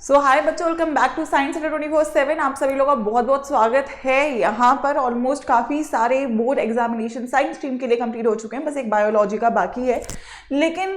सो हाय बच्चों, welcome back to science 24/7। आप सभी लोगों का बहुत बहुत स्वागत है यहाँ पर। ऑलमोस्ट काफ़ी सारे बोर्ड एग्जामिनेशन साइंस स्ट्रीम के लिए कंप्लीट हो चुके हैं, बस एक बायोलॉजी का बाकी है। लेकिन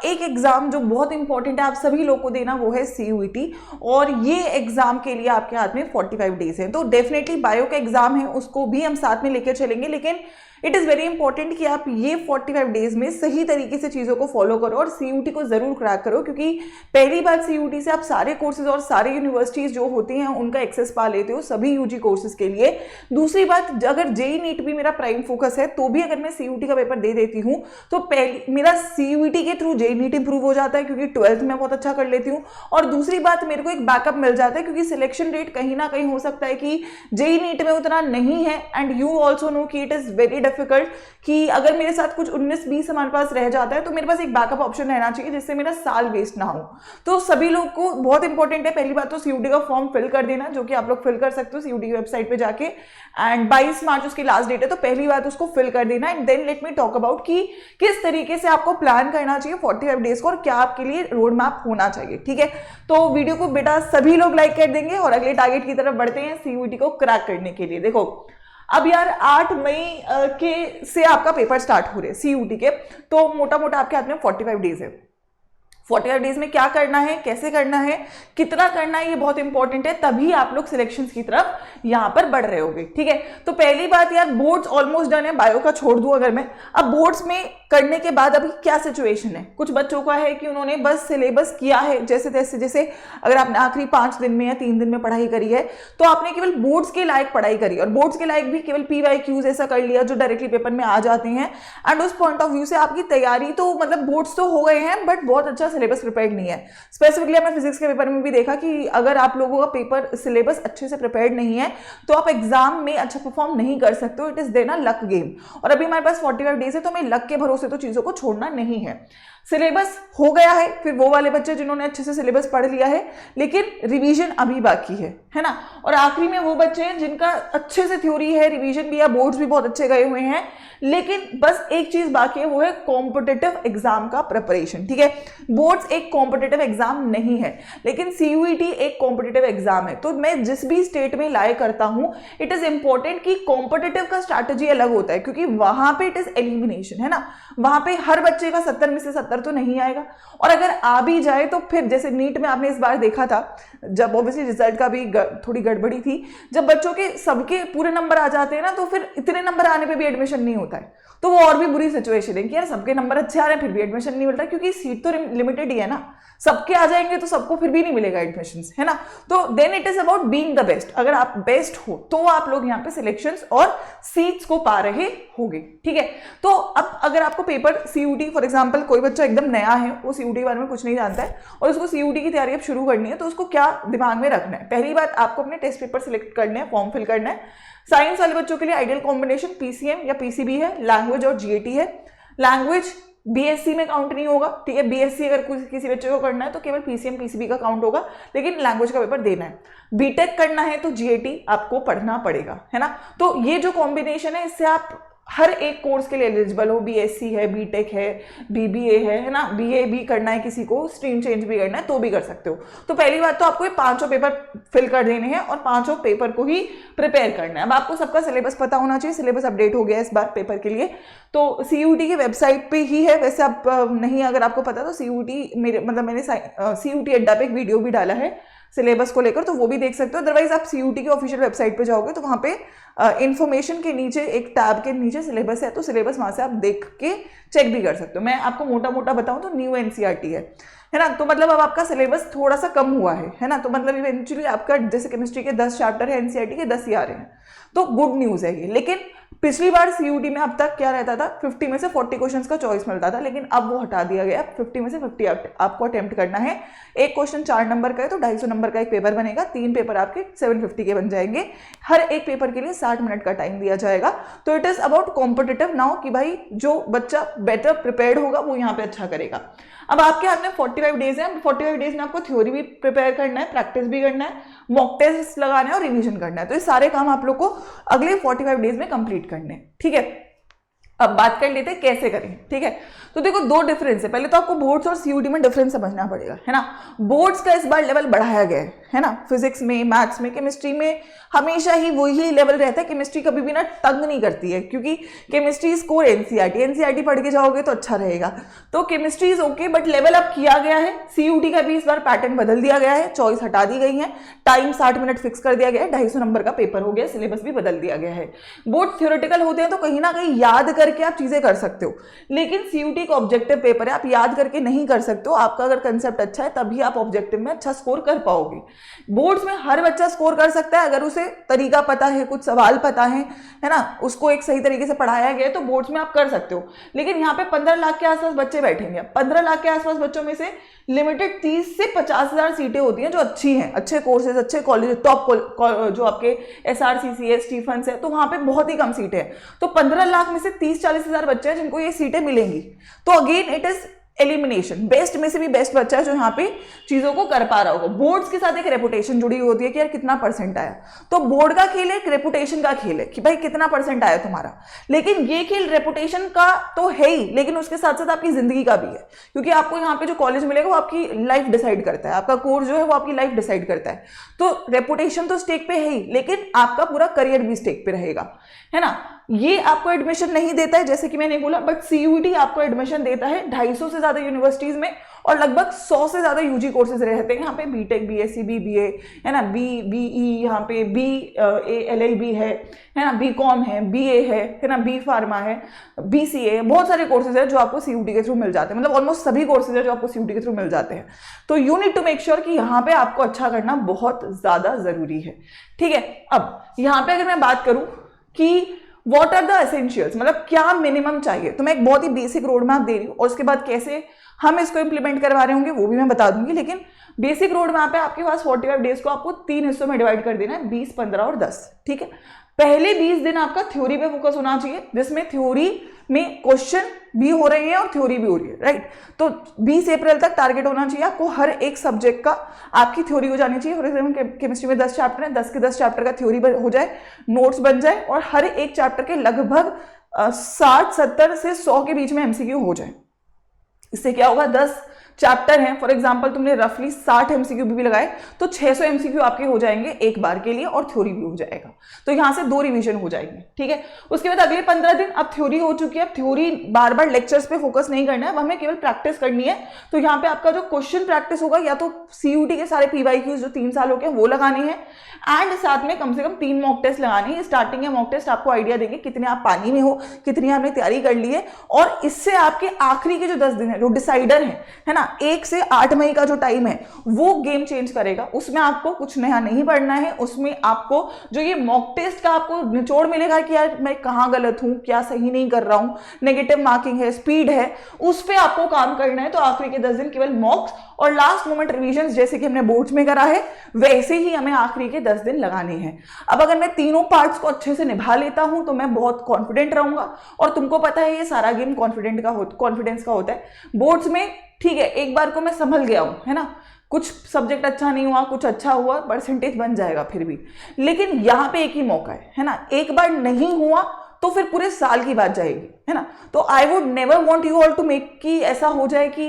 एक एग्जाम जो बहुत इंपॉर्टेंट है आप सभी लोग को देना, वो है CUET। और ये एग्जाम के लिए आपके हाथ में 45 डेज है, तो डेफिनेटली बायो का एग्जाम है उसको भी हम साथ में लेकर चलेंगे। लेकिन इट इज़ वेरी इंपॉर्टेंट कि आप ये 45 डेज में सही तरीके से चीज़ों को फॉलो करो और CUET को ज़रूर क्रैक करो, क्योंकि पहली बात CUET से आप सारे कोर्सेज और सारे यूनिवर्सिटीज़ जो होती हैं उनका एक्सेस पा लेते हो सभी UG कोर्सेज के लिए। दूसरी बात, अगर JEE नीट भी मेरा प्राइम फोकस है तो भी अगर मैं CUET का पेपर दे देती हूँ तो पहले मेरा CUET के थ्रू JEE नीट इंप्रूव हो जाता है, क्योंकि 12th में बहुत अच्छा कर लेती हूँ। और दूसरी बात, मेरे को एक बैकअप मिल जाता है, क्योंकि सिलेक्शन रेट कहीं ना कहीं हो सकता है कि JEE नीट में उतना नहीं है। एंड यू ऑल्सो नो कि इट इज़ वेरी डिफिकल्ट कि अगर मेरे साथ कुछ 19-20 हमारे पास रह जाता है तो मेरे पास एक बैकअप ऑप्शन रहना चाहिए जिससे मेरा साल वेस्ट ना हो। तो सभी लोग को बहुत इंपॉर्टेंट है, पहली बात तो CUET का फॉर्म फिल कर देना, जो कि आप लोग फिल कर सकते हो CUET की वेबसाइट पे जाके। एंड 22 मार्च उसकी लास्ट डेट है, तो पहली बात उसको फिल कर देना। And then let me talk about कि किस तरीके से आपको प्लान करना चाहिए 45 डेज को और क्या आपके लिए रोड मैप होना चाहिए। ठीक है, तो वीडियो को बेटा सभी लोग लाइक कर देंगे और अगले टारगेट की तरफ बढ़ते हैं CUET को क्रैक करने के लिए। देखो, अब यार 8 मई के से आपका पेपर स्टार्ट हो रहे हैं CUET के, तो मोटा मोटा आपके हाथ में 45 डेज है। 45 डेज में क्या करना है, कैसे करना है, कितना करना है, ये बहुत इंपॉर्टेंट है, तभी आप लोग सिलेक्शंस की तरफ यहाँ पर बढ़ रहे होगे। ठीक है, तो पहली बात यार, बोर्ड्स ऑलमोस्ट डन है, बायो का छोड़ दूं अगर मैं। अब बोर्ड्स में करने के बाद अभी क्या सिचुएशन है, कुछ बच्चों का है कि उन्होंने बस सिलेबस किया है जैसे तैसे, जैसे अगर आपने आखिरी 5 दिन में या 3 दिन में पढ़ाई करी है तो आपने केवल बोर्ड्स के लायक पढ़ाई करी, और बोर्ड्स के लायक भी केवल PYQs ऐसा कर लिया जो डायरेक्टली पेपर में आ जाते हैं। एंड उस पॉइंट ऑफ व्यू से आपकी तैयारी तो मतलब बोर्ड्स तो हो गए हैं बट बहुत अच्छा सिलेबस प्रिपेयर्ड नहीं है। स्पेसिफिकली हमने फिजिक्स के पेपर में भी देखा कि अगर आप लोगों का पेपर सिलेबस अच्छे से प्रिपेयर्ड नहीं है तो आप एग्जाम में अच्छा परफॉर्म नहीं कर सकते हो। इट इज देना लक गेम, और अभी हमारे पास 45 डेज है तो हमें लक के भरोसे तो चीजों को छोड़ना नहीं है। सिलेबस हो गया है, फिर वो वाले बच्चे जिन्होंने अच्छे से सिलेबस पढ़ लिया है लेकिन रिवीजन अभी बाकी है ना। और आखिरी में वो बच्चे हैं जिनका अच्छे से थ्योरी है, रिवीजन भी है, बोर्ड्स भी बहुत अच्छे गए हुए हैं, लेकिन बस एक चीज बाकी है, वो है कॉम्पिटिटिव एग्जाम का प्रिपरेशन। ठीक है, बोर्ड्स एक कॉम्पिटिटिव एग्जाम नहीं है, लेकिन CUET एक कॉम्पिटिटिव एग्जाम है। तो मैं जिस भी स्टेट में लाए करता हूं, इट इज इंपॉर्टेंट कि कॉम्पिटिटिव का स्ट्रैटेजी अलग होता है, क्योंकि वहां पे इट इज एलिमिनेशन, है ना। वहां पे हर बच्चे का 70 में से 70 तो नहीं आएगा, और अगर आ भी जाए तो फिर जैसे नीट में आपने इस बार देखा था, जब ऑब्वियसली रिजल्ट का भी थोड़ी गड़बड़ी थी, जब बच्चों के सबके पूरे नंबर आ जाते हैं ना तो फिर इतने नंबर आने पे भी एडमिशन नहीं होता है, तो वो और भी बुरी सिचुएशन है कि यार सबके नंबर अच्छे आ रहे हैं फिर भी एडमिशन नहीं मिल रहा, क्योंकि सीट तो लिमिटेड ही है ना, सबके आ जाएंगे तो सबको फिर भी नहीं मिलेगा एडमिशन, है ना। तो then it is about being the best. अगर आप बेस्ट हो तो आप लोग यहाँ पे सिलेक्शंस और सीट्स को पा रहे होगे। ठीक है, तो अब अगर आपको पेपर CUET फॉर एग्जाम्पल, कोई बच्चा एकदम नया है, वो CUET के बारे में कुछ नहीं जानता है और उसको CUET की तैयारी अब शुरू करनी है, तो उसको क्या दिमाग में रखना है। पहली बात, आपको अपने टेस्ट पेपर सिलेक्ट करने हैं, फॉर्म फिल करना है। साइंस वाले बच्चों के लिए आइडियल कॉम्बिनेशन PCM या PCB है, लैंग्वेज और GAT है। लैंग्वेज BSc में काउंट नहीं होगा, ठीक है। BSc अगर किसी बच्चे को करना है तो केवल PCM PCB का काउंट होगा, लेकिन लैंग्वेज का पेपर देना है। BTech करना है तो GAT आपको पढ़ना पड़ेगा, है ना। तो ये जो कॉम्बिनेशन है, इससे आप हर एक कोर्स के लिए एलिजिबल हो। BSc है, BTech है, BBA है ना, BA भी करना है, किसी को स्ट्रीम चेंज भी करना है तो भी कर सकते हो। तो पहली बात तो आपको ये 5 पेपर फिल कर देने हैं और 5 पेपर को ही प्रिपेयर करना है। अब आपको सबका सिलेबस पता होना चाहिए, सिलेबस अपडेट हो गया इस बार पेपर के लिए, तो CUET की वेबसाइट पे ही है। वैसे आप नहीं, अगर आपको पता तो CUET मैंने CUET अड्डा पे एक वीडियो भी डाला है सिलेबस को लेकर, तो वो भी देख सकते हो। अदरवाइज आप CUET की ऑफिशियल वेबसाइट पे जाओगे तो वहाँ पे इन्फॉर्मेशन के नीचे एक टैब के नीचे सिलेबस है, तो सिलेबस वहाँ से आप देख के चेक भी कर सकते हो। मैं आपको मोटा मोटा बताऊँ तो न्यू NCERT है ना, तो मतलब अब आपका सिलेबस थोड़ा सा कम हुआ है ना। तो मतलब इवेंचुअली आपका जैसे केमिस्ट्री के 10 चैप्टर है, NCERT के 10 ही आ रहे हैं, तो गुड न्यूज़ है ये। लेकिन पिछली बार CUET में अब तक क्या रहता था, 50 में से 40 क्वेश्चंस का चॉइस मिलता था, लेकिन अब वो हटा दिया गया। 50 में से 50 आपको अटेम्प्ट करना है। एक क्वेश्चन 4 नंबर का है तो 250 नंबर का एक पेपर बनेगा, 3 पेपर आपके 750 के बन जाएंगे। हर एक पेपर के लिए 60 मिनट का टाइम दिया जाएगा। तो it is about competitive now कि भाई जो बच्चा बेटर प्रिपेयर्ड होगा वो यहाँ पे अच्छा करेगा। अब आपके हाथ में 45 डेज है। 45 डेज में आपको थ्योरी भी प्रिपेयर करना है, प्रैक्टिस भी करना है, मॉक टेस्ट लगाना है और रिवीजन करना है। तो ये सारे काम आप लोग को अगले 45 डेज में कंप्लीट करने हैं। ठीक है, अब बात कर लेते हैं कैसे करें, ठीक है। तो देखो दो डिफरेंस है, पहले तो आपको बोर्ड्स और सीयूटी में डिफरेंस समझना पड़ेगा, है ना। बोर्ड्स का इस बार लेवल बढ़ाया गया है ना, फिजिक्स में, मैथ्स में, केमिस्ट्री में हमेशा ही वही लेवल रहता है। केमिस्ट्री कभी भी ना तंग नहीं करती है, क्योंकि केमिस्ट्री इज कोर एनसीईआरटी पढ़ के जाओगे तो अच्छा रहेगा। तो chemistry is okay, but level up किया गया है। सीयूटी का भी इस बार पैटर्न बदल दिया गया है, चॉइस हटा दी गई है, टाइम 60 मिनट फिक्स कर दिया गया है, 250 नंबर का पेपर हो गया, सिलेबस भी बदल दिया गया है। बोर्ड थ्योरेटिकल होते हैं तो कहीं ना कहीं याद करके आप चीजें कर सकते हो, लेकिन सीयूटी का ऑब्जेक्टिव पेपर है, आप याद करके नहीं कर सकते हो। आपका अगर कंसेप्ट अच्छा है तभी आप ऑब्जेक्टिव में अच्छा स्कोर कर पाओगे। बोर्ड्स में हर बच्चा स्कोर कर सकता है अगर उसे तरीका पता है, कुछ सवाल पता है ना, उसको एक सही तरीके से पढ़ाया गया है तो बोर्ड्स में आप कर सकते हो। लेकिन यहाँ पे 15 लाख के आसपास बच्चे बैठेंगे। 15 लाख के आसपास बच्चों में से लिमिटेड 30 से 50,000 सीटें होती हैं जो अच्छी हैं, अच्छे कोर्सेज, अच्छे कॉलेज, टॉप जो आपके SRCC है, स्टीफन्स है, तो वहां पे बहुत ही कम सीटें हैं। तो 15 लाख में से 30-40 हजार बच्चे हैं जिनको ये सीटें मिलेंगी। तो again it is elimination, best में से भी बेस्ट बच्चा है जो यहाँ पे चीजों को कर पा रहा होगा। बोर्ड्स के साथ एक रेपुटेशन जुड़ी होती है कि यार कितना परसेंट आया, तो बोर्ड का खेल एक रेपुटेशन का खेल है कि भाई कितना परसेंट आया तुम्हारा। लेकिन ये खेल रेपुटेशन का तो है ही, लेकिन उसके साथ साथ आपकी जिंदगी का भी है, क्योंकि आपको यहाँ पे जो कॉलेज मिलेगा वो आपकी लाइफ डिसाइड करता है, आपका कोर्स जो है वो आपकी लाइफ डिसाइड करता है। तो रेपुटेशन तो स्टेक पे है ही, लेकिन आपका पूरा करियर भी स्टेक पे रहेगा, है ना। ये आपको एडमिशन नहीं देता है जैसे कि मैंने बोला, बट सीयूटी आपको एडमिशन देता है 250 से ज्यादा यूनिवर्सिटीज में, और लगभग 100 से ज्यादा यूजी कोर्सेज रहते हैं यहाँ पे, बीटेक, बीएससी, बीबीए, है ना, बीई, यहाँ पे LLB है ना, बीकॉम है, बीए है ना, बी फार्मा है, BCA, बहुत सारे कोर्सेज है जो आपको सीयूटी के थ्रू मिल जाते हैं। मतलब ऑलमोस्ट सभी कोर्सेज है जो आपको सीयूटी के थ्रू मिल जाते हैं। तो you need to make sure कि यहाँ पे आपको अच्छा करना बहुत ज्यादा जरूरी है, ठीक है। अब यहाँ पे अगर मैं बात करूं कि व्हाट आर द एसेंशियल्स, मतलब क्या मिनिमम चाहिए, तो मैं एक बहुत ही बेसिक रोड मैप दे रही हूँ, और उसके बाद कैसे हम इसको इंप्लीमेंट करवा रहे होंगे वो भी मैं बता दूंगी। लेकिन बेसिक रोड मैप है, आपके पास 45 डेज को आपको 3 हिस्सों में डिवाइड कर देना है, 20, 15 और 10, ठीक है। पहले 20 दिन आपका थ्योरी पे फोकस होना चाहिए, जिसमें थ्योरी में क्वेश्चन भी हो रहे हैं और थ्योरी भी हो रही है, राइट। तो 20 अप्रैल तक टारगेट होना चाहिए आपको, हर एक सब्जेक्ट का आपकी थ्योरी हो जानी चाहिए। फॉर एग्जाम्पल केमिस्ट्री में 10 चैप्टर है, 10 के 10 चैप्टर का थ्योरी हो जाए, नोट्स बन जाए, और हर एक चैप्टर के लगभग 60, 70 से 100 के बीच में MCQ हो जाए। इससे क्या होगा, 10 चैप्टर हैं, फॉर एग्जांपल तुमने रफली 60 MCQ भी लगाए तो 600 MCQ आपके हो जाएंगे एक बार के लिए, और थ्योरी भी हो जाएगा। तो यहां से 2 रिवीजन हो जाएंगे, ठीक है। उसके बाद अगले 15 दिन अब थ्योरी हो चुकी है, अब थ्योरी बार बार लेक्चर्स पे फोकस नहीं करना है, अब हमें केवल प्रैक्टिस करनी है। तो यहाँ पे आपका जो क्वेश्चन प्रैक्टिस होगा, या तो CUT के सारे PYQs जो 3 सालों के वो लगाने हैं, एंड साथ में कम से कम 3 मॉक टेस्ट लगाने हैं। स्टार्टिंग के मॉक टेस्ट आपको आइडिया देंगे कितने आप पानी में हो, कितनी आपने तैयारी कर ली है, और इससे आपके आखिरी के जो 10 दिन है जो डिसाइडर है ना, 1 से 8 मई का जो टाइम है वो गेम चेंज करेगा। उसमें आपको कुछ नया नहीं पढ़ना है, उसमें आपको जो ये मॉक टेस्ट का आपको निचोड़ मिलेगा कि यार मैं कहाँ गलत हूँ, क्या सही नहीं कर रहा हूँ, नेगेटिव मार्किंग है, स्पीड है, उस पर आपको काम करना है। तो आखिरी के 10 दिन केवल मॉक्स और लास्ट मोमेंट रिवीजन, जैसे कि हमने बोर्ड्स में करा है वैसे ही हमें आखिरी के 10 दिन लगाने हैं। अब अगर मैं तीनों पार्ट्स को अच्छे से निभा लेता हूं तो मैं बहुत कॉन्फिडेंट रहूंगा, और तुमको पता है ये सारा गेम कॉन्फिडेंस का होता है। बोर्ड्स में ठीक है, एक बार को मैं संभल गया हूं, है ना, कुछ सब्जेक्ट अच्छा नहीं हुआ, कुछ अच्छा हुआ, परसेंटेज बन जाएगा फिर भी, लेकिन यहां पे एक ही मौका है ना, एक बार नहीं हुआ तो फिर पूरे साल की बात जाएगी, है ना। तो I would never want you all to make कि ऐसा हो जाए कि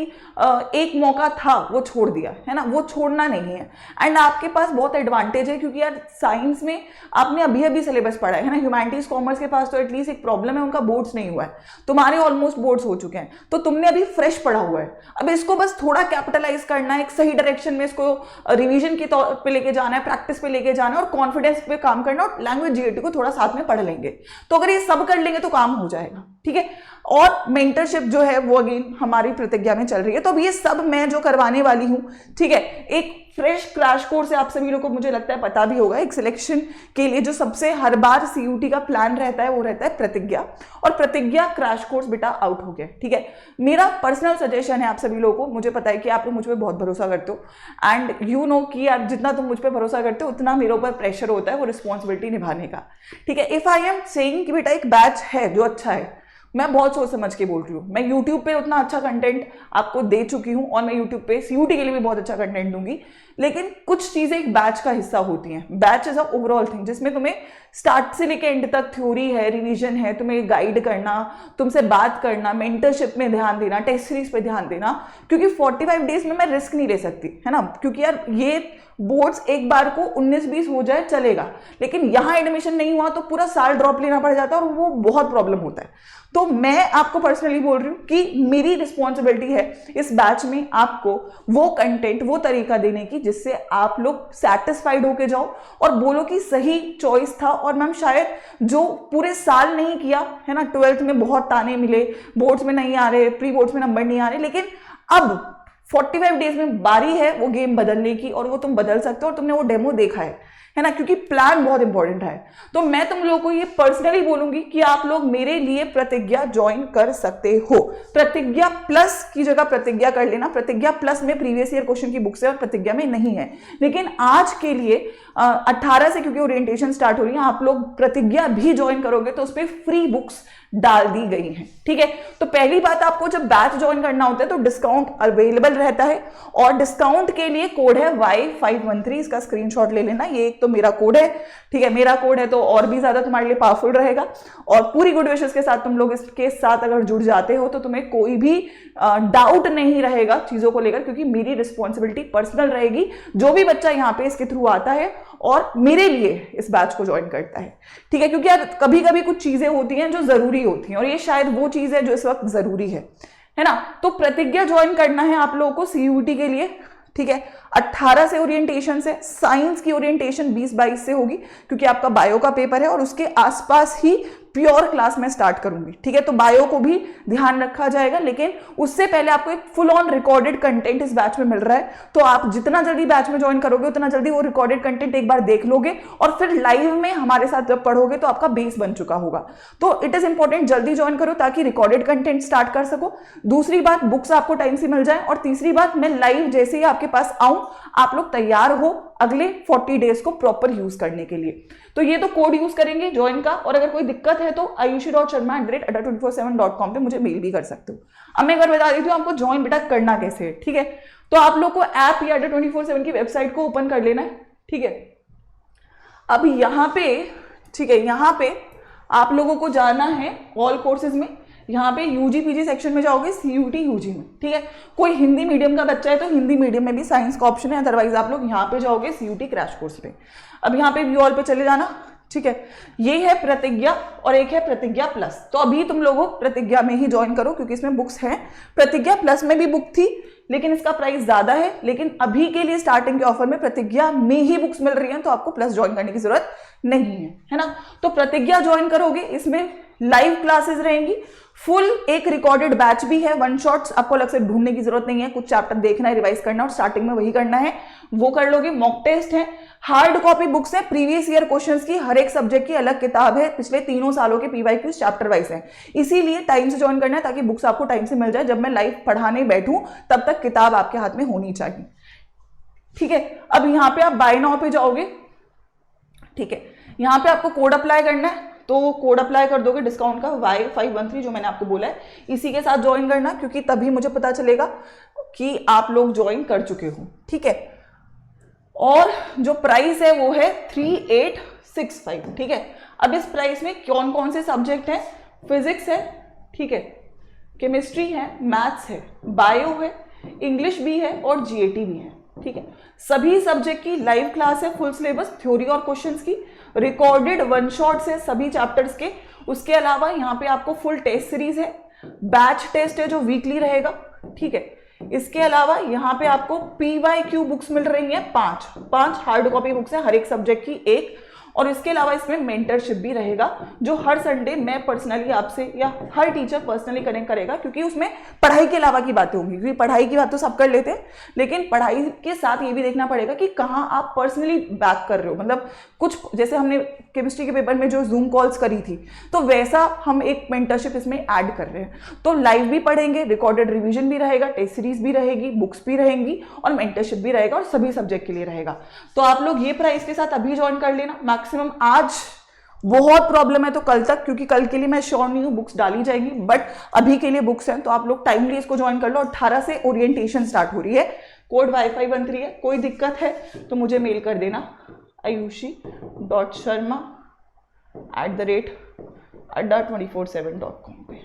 एक मौका था वो छोड़ दिया, है ना, वो छोड़ना नहीं है। एंड आपके पास बहुत एडवांटेज है, क्योंकि यार साइंस में आपने अभी अभी सिलेबस पढ़ा है ना, ह्यूमैनिटीज कॉमर्स के पास तो एटलीस्ट एक प्रॉब्लम है, उनका बोर्ड्स नहीं हुआ है, तुम्हारे ऑलमोस्ट बोर्ड्स हो चुके हैं, तो तुमने अभी फ्रेश पढ़ा हुआ है। अब इसको बस थोड़ा कैपिटलाइज करना है, एक सही डायरेक्शन में इसको रिविजन के तौर पे लेके जाना है, प्रैक्टिस पे लेके जाना है, और कॉन्फिडेंस पे काम करना, और लैंग्वेज GAT को थोड़ा साथ में पढ़ लेंगे, तो अगर ये सब कर लेंगे तो काम हो जाएगा, ठीक है। और मेंटरशिप जो है वो अगेन हमारी प्रतिज्ञा में चल रही है, तो अब ये सब मैं जो करवाने वाली हूं, ठीक है, एक फ्रेश क्रैश कोर्स है, आप सभी लोगों को मुझे लगता है पता भी होगा, एक सिलेक्शन के लिए जो सबसे हर बार CUT का प्लान रहता है वो रहता है प्रतिज्ञा, और प्रतिज्ञा क्रैश कोर्स बेटा आउट हो गया, ठीक है। मेरा पर्सनल सजेशन है आप सभी लोगों को, मुझे पता है कि आप लोग मुझ पर बहुत भरोसा करते हो, एंड यू नो कि आप जितना तुम मुझ पर भरोसा करते हो उतना मेरे ऊपर प्रेशर होता है वो रिस्पॉन्सिबिलिटी निभाने का, ठीक है। इफ आई एम सेइंग कि बेटा एक बैच है जो अच्छा है, मैं बहुत सोच समझ के बोल रही हूँ। मैं YouTube पे उतना अच्छा कंटेंट आपको दे चुकी हूँ और मैं YouTube पे CUT के लिए भी बहुत अच्छा कंटेंट दूंगी, लेकिन कुछ चीजें एक बैच का हिस्सा होती हैं। Batch is a overall thing जिसमें तुम्हें स्टार्ट से लेकर एंड तक थ्योरी है, रिवीजन है, तुम्हें गाइड करना, तुमसे बात करना, मेंटरशिप में ध्यान देना, टेस्ट सीरीज पे ध्यान देना, क्योंकि 45 डेज में मैं रिस्क नहीं ले सकती, है ना, क्योंकि यार ये बोर्ड्स एक बार को 19-20 हो जाए चलेगा, लेकिन यहां एडमिशन नहीं हुआ तो पूरा साल ड्रॉप लेना पड़ जाता है और वो बहुत प्रॉब्लम होता है। तो मैं आपको पर्सनली बोल रही हूँ कि मेरी रिस्पॉन्सिबिलिटी है इस बैच में आपको वो कंटेंट, वो तरीका देने की जिससे आप लोग सेटिस्फाइड होके जाओ और बोलो कि सही चॉइस था। और मैम शायद जो पूरे साल नहीं किया है ना, 12th में बहुत ताने मिले, बोर्ड्स में नहीं आ रहे, प्री बोर्ड्स में नंबर नहीं आ रहे, लेकिन अब 45 डेज में बारी है वो गेम बदलने की और वो तुम बदल सकते हो और तुमने वो डेमो देखा है ना, क्योंकि प्लान बहुत इंपॉर्टेंट है। तो मैं तुम लोगों को ये पर्सनली बोलूंगी कि आप लोग मेरे लिए प्रतिज्ञा ज्वाइन कर सकते हो। प्रतिज्ञा प्लस की जगह प्रतिज्ञा कर लेना। प्रतिज्ञा प्लस में प्रीवियस ईयर क्वेश्चन की बुक्स है और प्रतिज्ञा में नहीं है, लेकिन आज के लिए 18 से क्योंकि ओरिएंटेशन स्टार्ट हो रही है, आप लोग प्रतिज्ञा भी ज्वाइन करोगे तो उस पर फ्री बुक्स डाल दी गई हैं, ठीक है। तो पहली बात, आपको जब बैच ज्वाइन करना होता है तो डिस्काउंट अवेलेबल रहता है और डिस्काउंट के लिए कोड है Y513, इसका स्क्रीनशॉट ले लेना। ये एक तो मेरा कोड है, ठीक है, मेरा कोड है तो और भी ज्यादा तुम्हारे लिए पावरफुल रहेगा। और पूरी गुड विशेस के साथ तुम लोग इसके साथ अगर जुड़ जाते हो तो तुम्हें कोई भी डाउट नहीं रहेगा चीजों को लेकर, क्योंकि मेरी रिस्पॉन्सिबिलिटी पर्सनल रहेगी। जो भी बच्चा यहाँ पे इसके थ्रू आता है और मेरे लिए इस बैच को ज्वाइन करता है, ठीक है, क्योंकि यार कभी कभी कुछ चीजें होती हैं जो जरूरी होती हैं और ये शायद वो चीज है जो इस वक्त जरूरी है ना। तो प्रतिज्ञा ज्वाइन करना है आप लोगों को CUT के लिए, ठीक है। 18 से ओरिएंटेशन से, साइंस की ओरिएंटेशन 20-22 से होगी क्योंकि आपका बायो का पेपर है और उसके आसपास ही प्योर क्लास में स्टार्ट करूंगी, ठीक है। तो बायो को भी ध्यान रखा जाएगा, लेकिन उससे पहले आपको एक फुल ऑन रिकॉर्डेड कंटेंट इस बैच में मिल रहा है। तो आप जितना जल्दी बैच में ज्वाइन करोगे उतना जल्दी वो रिकॉर्डेड कंटेंट एक बार देख लोगे और फिर लाइव में हमारे साथ जब पढ़ोगे तो आपका बेस बन चुका होगा। तो इट इज इंपॉर्टेंट जल्दी ज्वाइन करो ताकि रिकॉर्डेड कंटेंट स्टार्ट कर सको। दूसरी बात, बुक्स आपको टाइम से मिल जाए। और तीसरी बात, मैं लाइव जैसे ही आपके पास आऊं आप लोग तैयार हो अगले 40 डेज को प्रॉपर यूज करने के लिए। तो ये तो कोड यूज करेंगे ज्वाइन का, और अगर कोई दिक्कत है तो ayushi.sharma@adda247.com पे मुझे मेल भी कर सकते हो। अब मैं एक बार बता देती हूँ आपको ज्वाइन बेटा करना कैसे है, ठीक है। तो आप लोग को ऐप या adda247 की वेबसाइट को ओपन कर लेना है, ठीक है। अब यहाँ पे, ठीक है, यहाँ पे आप लोगों को जाना है ऑल कोर्सेज में, यहाँ पे UG PG सेक्शन में जाओगे, CUT UG में, ठीक है। कोई हिंदी मीडियम का बच्चा है तो हिंदी मीडियम में भी साइंस का ऑप्शन है, अदरवाइज आप लोग यहाँ पे जाओगे CUT क्रैश कोर्स पे। अब यहाँ पे व्यू ऑल पे चले जाना, ठीक है। ये है प्रतिज्ञा और एक है प्रतिज्ञा प्लस। तो अभी तुम लोगों प्रतिज्ञा में ही ज्वाइन करो क्योंकि इसमें बुक्स हैं। प्रतिज्ञा प्लस में भी बुक थी लेकिन इसका प्राइस ज्यादा है, लेकिन अभी के लिए स्टार्टिंग के ऑफर में प्रतिज्ञा में ही बुक्स मिल रही हैं तो आपको प्लस ज्वाइन करने की जरूरत नहीं है ना। तो प्रतिज्ञा ज्वाइन करोगे, इसमें लाइव क्लासेस रहेंगी, फुल एक रिकॉर्डेड बैच भी है, वन शॉट्स, आपको अलग से ढूंढने की जरूरत नहीं है। कुछ चैप्टर देखना है, रिवाइज करना और स्टार्टिंग में वही करना है, वो कर लोगे। मॉक टेस्ट है, हार्ड कॉपी बुक्स है, प्रीवियस ईयर क्वेश्चंस की हर एक सब्जेक्ट की अलग किताब है, पिछले 3 सालों के PYQ चैप्टर वाइज है। इसीलिए टाइम से ज्वाइन करना है ताकि बुक्स आपको टाइम से मिल जाए। जब मैं लाइव पढ़ाने बैठूं तब तक किताब आपके हाथ में होनी चाहिए, ठीक है। अब यहाँ पे आप बाय नाउ पे जाओगे, ठीक है। यहाँ पे आपको कोड अप्लाई करना है तो कोड अप्लाई कर दोगे डिस्काउंट का Y513 जो मैंने आपको बोला है, इसी के साथ ज्वाइन करना क्योंकि तभी मुझे पता चलेगा कि आप लोग ज्वाइन कर चुके हो, ठीक है। और जो प्राइस है वो है 3865, ठीक है। अब इस प्राइस में कौन कौन से सब्जेक्ट हैं? फिजिक्स है, ठीक है, केमिस्ट्री है, मैथ्स है, बायो है, इंग्लिश भी है और GAT भी है, ठीक है। सभी सब्जेक्ट की लाइव क्लास है, फुल सिलेबस, थ्योरी और क्वेश्चंस की, रिकॉर्डेड वन शॉट्स है सभी चैप्टर्स के। उसके अलावा यहाँ पे आपको फुल टेस्ट सीरीज है, बैच टेस्ट है जो वीकली रहेगा, ठीक है। इसके अलावा यहाँ पे आपको PYQ बुक्स मिल रही हैं, 5 हार्ड कॉपी बुक्स है, हर एक सब्जेक्ट की एक। और इसके अलावा इसमें मेंटरशिप भी रहेगा जो हर संडे मैं पर्सनली आपसे या हर टीचर पर्सनली कनेक्ट करेगा, क्योंकि उसमें पढ़ाई के अलावा की बातें होंगी। क्योंकि पढ़ाई की बात तो सब कर लेते हैं, लेकिन पढ़ाई के साथ ये भी देखना पड़ेगा कि कहाँ आप पर्सनली बैक कर रहे हो। मतलब कुछ जैसे हमने केमिस्ट्री के पेपर में जो जूम कॉल्स करी थी तो वैसा हम एक मेंटरशिप इसमें ऐड कर रहे हैं। तो लाइव भी पढ़ेंगे, रिकॉर्डेड रिविजन भी रहेगा, टेस्ट सीरीज भी रहेगी, बुक्स भी रहेंगी और मेंटरशिप भी रहेगा और सभी सब्जेक्ट के लिए रहेगा। तो आप लोग ये प्राइस के साथ अभी ज्वाइन कर लेना। मैक्सिमम आज बहुत प्रॉब्लम है तो कल तक, क्योंकि कल के लिए मैं श्योर नहीं हूँ बुक्स डाली जाएंगी, बट अभी के लिए बुक्स हैं तो आप लोग टाइमली इसको ज्वाइन कर लो। 18 से ओरिएंटेशन स्टार्ट हो रही है, कोड वाईफाई13 है। कोई दिक्कत है तो मुझे मेल कर देना ayushi.sharma@247.com पे,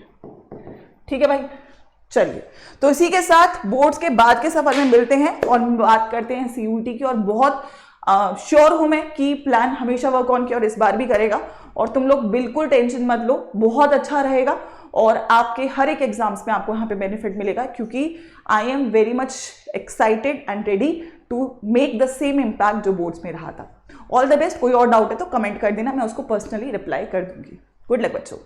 ठीक है भाई। चलिए, तो इसी के साथ बोर्ड्स के बाद के सफर में मिलते हैं और बात करते हैं सीयूटी की। और बहुत श्योर हूं मैं कि प्लान हमेशा वर्क ऑन किया और इस बार भी करेगा, और तुम लोग बिल्कुल टेंशन मत लो, बहुत अच्छा रहेगा और आपके हर एक एग्जाम्स में आपको यहाँ पे बेनिफिट मिलेगा, क्योंकि I am very much excited and ready to make the same impact जो बोर्ड्स में रहा था। All the best. कोई और डाउट है तो कमेंट कर देना, मैं उसको पर्सनली रिप्लाई कर दूंगी। गुड लक बच्चों।